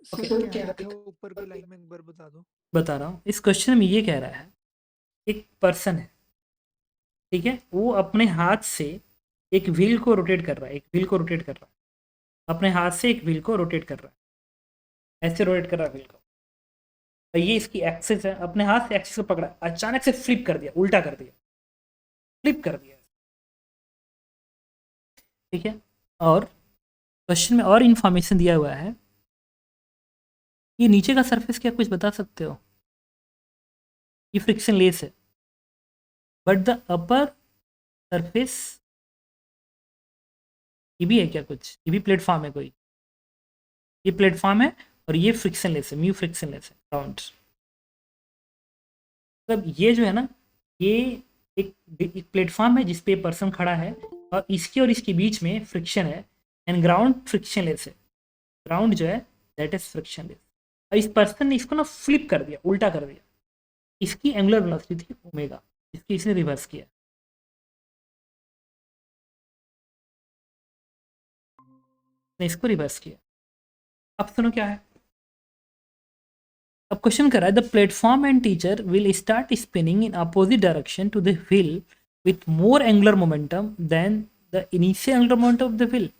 Sir okay, क्या था ऊपर की लाइन में एक बार बता दो। बता रहा हूँ। इस क्वेश्चन में ये कह रहा है, एक पर्सन है, ठीक है, वो अपने हाथ से एक व्हील को रोटेट कर रहा है, एक व्हील को रोटेट कर रहा है, अपने हाथ से एक व्हील को रोटेट कर रहा है, ऐसे रोटेट कर रहा है व्हील को। और ये इसकी एक्सिस है, अपने हाथ से एक्सिस को पकड़ा, अचानक से फ्लिप कर दिया, उल्टा कर दिया, फ्लिप कर दिया, ठीक है। और क्वेश्चन में और इन्फॉर्मेशन दिया हुआ है, ये नीचे का सरफेस क्या कुछ बता सकते हो? ये फ्रिक्शन लेस है, बट द अपर सरफेस, ये भी है क्या कुछ? ये भी प्लेटफॉर्म है कोई? ये प्लेटफॉर्म है और ये फ्रिक्शन लेस है, म्यू फ्रिक्शन लेस है, राउंड। मतलब ये जो है ना, ये एक प्लेटफॉर्म है जिस पे पर्सन खड़ा है, और इसके बीच में फ्रिक्शन है, एंड ग्राउंड फ्रिक्शन लेस है। ग्राउंड जो है दैट इज फ्रिक्शन लेस। और इस पर्सन ने इसको ना फ्लिप कर दिया, उल्टा कर दिया। इसकी एंगुलर वेलोसिटी थी ओमेगा, इसकी इसने रिवर्स किया, ने इसको रिवर्स किया। अब सुनो क्या है। अब क्वेश्चन कर रहा है, the platform and teacher will start spinning in opposite direction to the wheel with more angular momentum then the initial angular momentum of the wheel.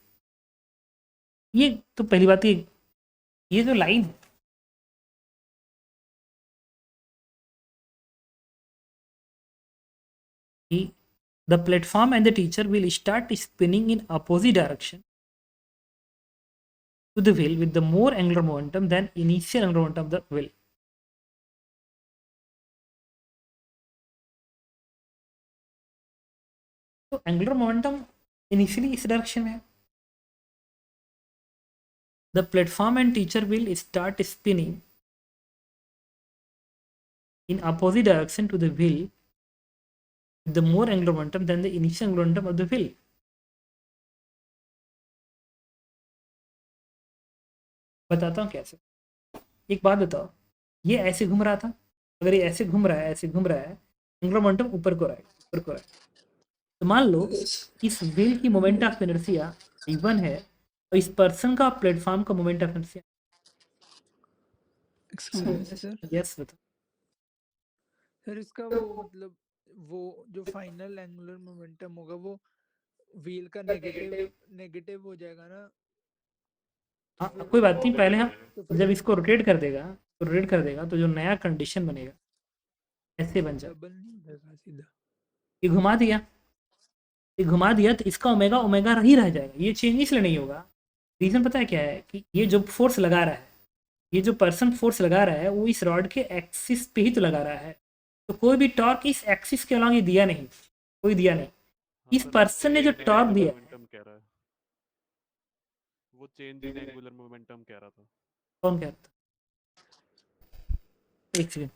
ये तो पहली बात, ये जो लाइन है, कि the platform and the teacher will start spinning in opposite direction to the wheel with the more angular momentum than initial angular momentum of the wheel. तो angular momentum initially इस डायरेक्शन में है। The platform and teacher will start spinning in opposite direction to the wheel with the more angular momentum than the initial angular momentum of the wheel. बताता हूँ कैसे। एक बात बताओ, ये ऐसे घूम रहा था, अगर ये ऐसे घूम रहा है, ऐसे घूम रहा है, एंगुलर मोमेंटम ऊपर को रहा है, ऊपर को रहा है। तो मान लो इस व्हील की मोमेंट ऑफ इनर्शिया I1 है, और इस पर्सन का प्लेटफॉर्म का moment of inertia. Excuse me sir. Yes बता। सर इसका वो मतलब वो जो फाइनल एंगुलर मोमेंटम होगा वो व्हील का नेगेटिव नेगेटिव हो जाएगा ना। तो हाँ फिर कोई बात नहीं, पहले हम तो फिर जब इसको रोटेट कर देगा, तो रोटेट कर देगा तो जो नया कंडीशन बनेगा ऐसे बन जाए। डबल नहीं होगा सीधा। ये घुमा दिया, ये घुमा दिया तो इसका ओमेगा ओमेगा ही रह जाएगा, ये चेंज इसलिए नहीं होगा। रीज़न पता है क्या है, कि ये जो फोर्स लगा रहा है, ये जो पर्सन फोर्स लगा रहा है, वो इस रॉड के एक्सिस पे ही तो लगा रहा है। तो कोई भी टॉर्क इस एक्सिस के अलॉन्ग ये दिया नहीं, कोई दिया नहीं। हाँ इस पर वो पर्सन ने जो चेंज इन टॉर्क एंगुलर दिया है, मोमेंटम कह रहा है। वो चेंज इन एंगुलर मोमेंटम कह रहा था। कौन कहता है? एक सेकंड।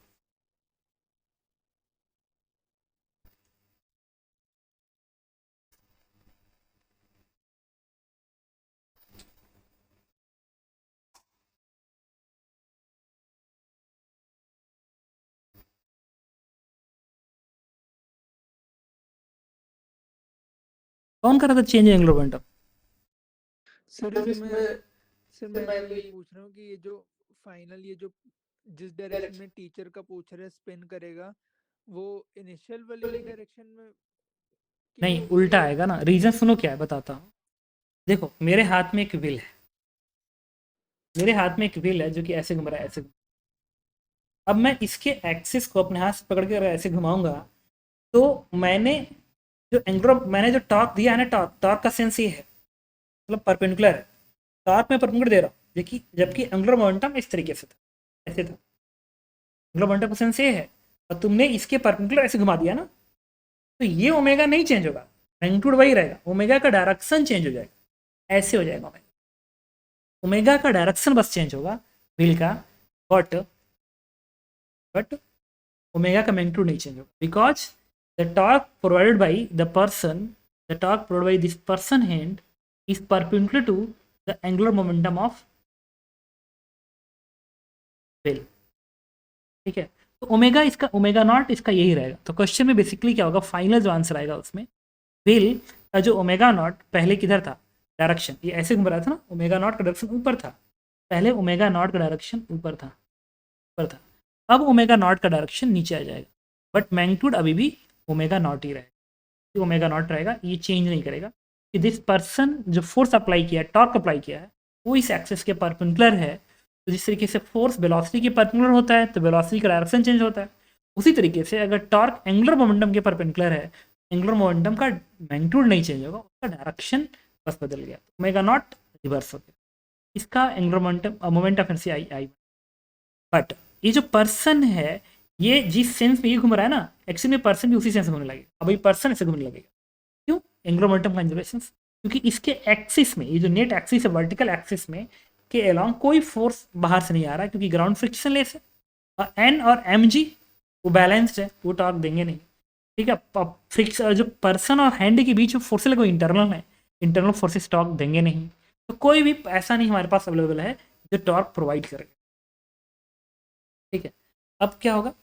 कौन कर रहा था चेंज एंगुलर मोमेंटम? सर इसमें सर मैं तो ये पूछ रहा हूँ कि ये जो फाइनल ये जो जिस डायरेक्शन में टीचर का पूछ रहे स्पिन करेगा वो इनिशियल वाली डायरेक्शन में की नहीं, होगी उल्टा या आएगा ना। रीज़न सुनो क्या है, बताता हूँ। देखो मेरे हाथ में एक व्हील है, मेरे हाथ में एक व्हील है जो कि ऐसे घूम रहा है, ऐसे। अब मैं इसके एक्सिस को अपने हाथ से पकड़ के अगर ऐसे घुमाऊंगा, तो मैंने मैंने जो टॉर्क दिया है ना, टॉर्क टॉर्क का सेंस ये है, मतलब परपेंडिकुलर है। टॉर्क में परपेंडिकुलर दे रहा हूँ, जबकि एंगुलर मोमेंटम इस तरीके से था, ऐसे था। एंगुलर मोमेंटम का सेंस ये है, और तुमने इसके परपेंडिकुलर ऐसे घुमा दिया ना, तो ये ओमेगा नहीं चेंज होगा, मैग्नीट्यूड वही रहेगा, ओमेगा का डायरेक्शन चेंज हो जाएगा, ऐसे हो जाएगा ओमेगा। ओमेगा का डायरेक्शन बस चेंज होगा व्हील का, बट बट ओमेगा का मैग्नीट्यूड नहीं चेंज होगा, because the torque provided by the person, the torque provided by this person hand is perpendicular to the angular momentum of wheel, ठीक है। तो ओमेगा, इसका ओमेगा नॉट इसका यही रहेगा। तो क्वेश्चन में बेसिकली क्या होगा, फाइनल जो आंसर आएगा उसमें, व्हील का जो ओमेगा नॉट पहले किधर था, डायरेक्शन ये ऐसे घूम रहा था ना, ओमेगा नॉट का डायरेक्शन ऊपर था, पहले ओमेगा नॉट का डायरेक्शन ऊपर था, अब ओमेगा नॉट का डायरेक्शन नीचे आ जाएगा, बट मैग्नीट्यूड अभी भी ओमेगा नॉट ही रहेगा, ओमेगा नॉट रहेगा, ये चेंज नहीं करेगा कि दिस पर्सन जो फोर्स अप्लाई किया है, टॉर्क अप्लाई किया है, वो इस एक्सिस के परपेंडिकुलर है। तो जिस तरीके से फोर्स वेलोसिटी के परपेंडिकुलर होता है तो वेलोसिटी का डायरेक्शन चेंज होता है, उसी तरीके से अगर टॉर्क एंगुलर मोमेंटम के परपेंडिकुलर है, एंगुलर मोमेंटम का मैग्नीट्यूड नहीं चेंज होगा, उसका डायरेक्शन बस बदल गया, ओमेगा नॉट रिवर्स हो गया, इसका angular moment of inertia I. But ये जो पर्सन है, ये जिस सेंस में ये घूम रहा है ना, एक्चुअली में पर्सन भी उसी सेंस में घूमने लगेगा, अब ये पर्सन ऐसे घूमने लगेगा। क्यों? एंगुलर मोमेंटम कंजर्वेशन, क्योंकि इसके एक्सिस में, ये जो नेट एक्सिस है वर्टिकल एक्सिस में के अलोंग कोई फोर्स बाहर से नहीं आ रहा, क्योंकि ग्राउंड फ्रिक्शनलेस है, और एन और एम जी वो बैलेंस्ड है, वो टॉर्क देंगे नहीं। ठीक है, फ्रिक्शन जो पर्सन और हैंड के बीच में फोर्स लगे इंटरनल है, इंटरनल फोर्सेस टॉर्क देंगे नहीं, तो कोई भी ऐसा नहीं हमारे पास अवेलेबल है जो टॉर्क प्रोवाइड करेगा। ठीक है, अब क्या होगा?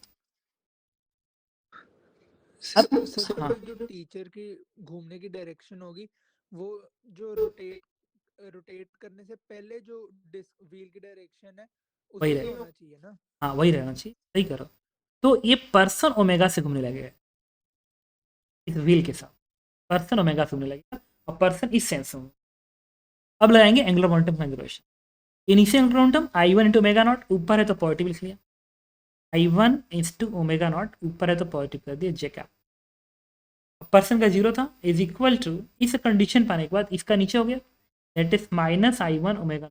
अब सर हाँ, जो टीचर की घूमने की डायरेक्शन होगी, वो जो रोटेट करने से पहले जो डिस्क व्हील की डायरेक्शन है वही उसी में रहेगा, होना चाहिए ना। हाँ वही रहना चाहिए, सही करो। तो ये पर्सन ओमेगा से घूमने लगेगा इस व्हील के साथ, पर्सन ओमेगा से घूमने लगेगा, और पर्सन इस सेंस में। अब लगाएंगे angular momentum conservation. Initial angular momentum I one into omega naught, ऊपर है तो पॉजिटिव लिख लिया, I one into omega naught, ऊपर है तो पॉजिटिव कर दिया जे कैप। पर्सन का जीरो था, इज इक्वल टू, इस कंडीशन पाने के बाद इसका नीचे हो गया, that is minus I one omega,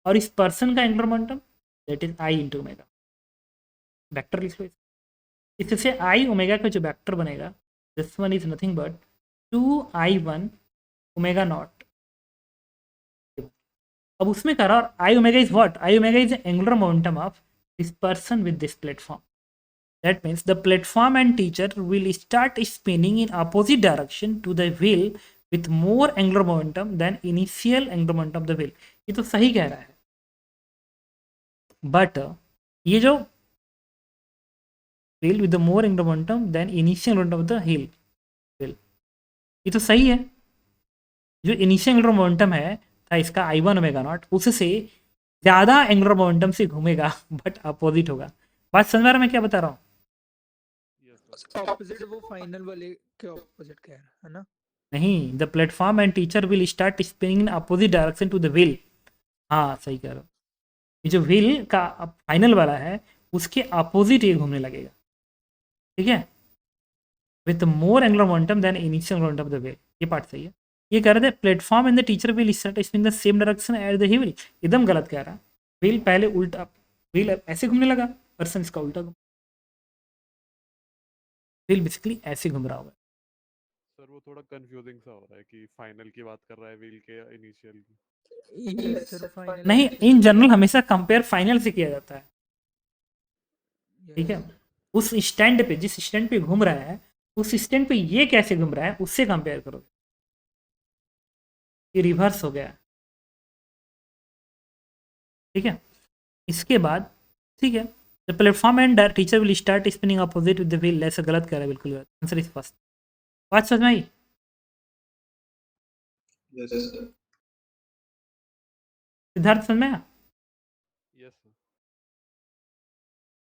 और इस पर्सन का angular momentum that is I into omega, vector लिख लो। इससे आई ओमेगा का जो वेक्टर बनेगा, this one is nothing but 2i1 omega naught. अब उसमें करा, और I omega is what, I omega is angular momentum of this person with this platform. That means the platform and teacher will start spinning in opposite direction to the wheel with more angular momentum than initial angular momentum of the wheel। ये तो सही कह रहा है, but ये जो wheel with the more angular momentum than initial momentum of the wheel, ये तो सही है। जो इनिशियल एंगुलर मोमेंटम है था इसका आई वन ओमेगा नॉट, उससे ज़्यादा एंगुलर मोमेंटम से घूमेगा, बट अपोजिट होगा। बात समझ रहा मैं क्या बता रहा हूँ? Yes, sir. ऑपोजिट वो फाइनल वाले के ऑपोजिट कह रहा है ना। नहीं, the platform and teacher will start spinning in opposite direction to the wheel. हाँ सही कह रहा हूँ, ये जो व्हील का फाइनल वाला है उसके अपोजिट ये घूमने लगेगा। ठीक है, with more angular momentum then initial momentum of the wheel, ये पार्ट सही है। ये कह रहे थे platform and the teacher will start spin the same direction at the wheel, एकदम गलत कह रहा है। व्हील पहले उल्टा, व्हील ऐसे घूमने लगा, पर्सन इसका उल्टा घूम, व्हील बेसिकली ऐसे घूम रहा होगा। सर वो थोड़ा कंफ्यूजिंग सा हो रहा है कि फाइनल की बात कर रहा है व्हील के इनिशियल की। यस सर, फाइनल नहीं, इन जनरल हमेशा कंपेयर फाइनल से किया जाता है। ठीक है, उस स्टैंड पे, जिस स्टैंड पे घूम रहा है, उस स्टैंड पे ये कैसे घूम रहा है उससे कंपेयर करो, ये रिवर्स हो गया। ठीक है, इसके बाद ठीक है, the platform and teacher will start spinning opposite with the wheel, ऐसा गलत कर रहा है, बिल्कुल गलत, आंसर इज फर्स्ट। बात समझ में आई? Yes, sir. सिद्धार्थ समझ में आया?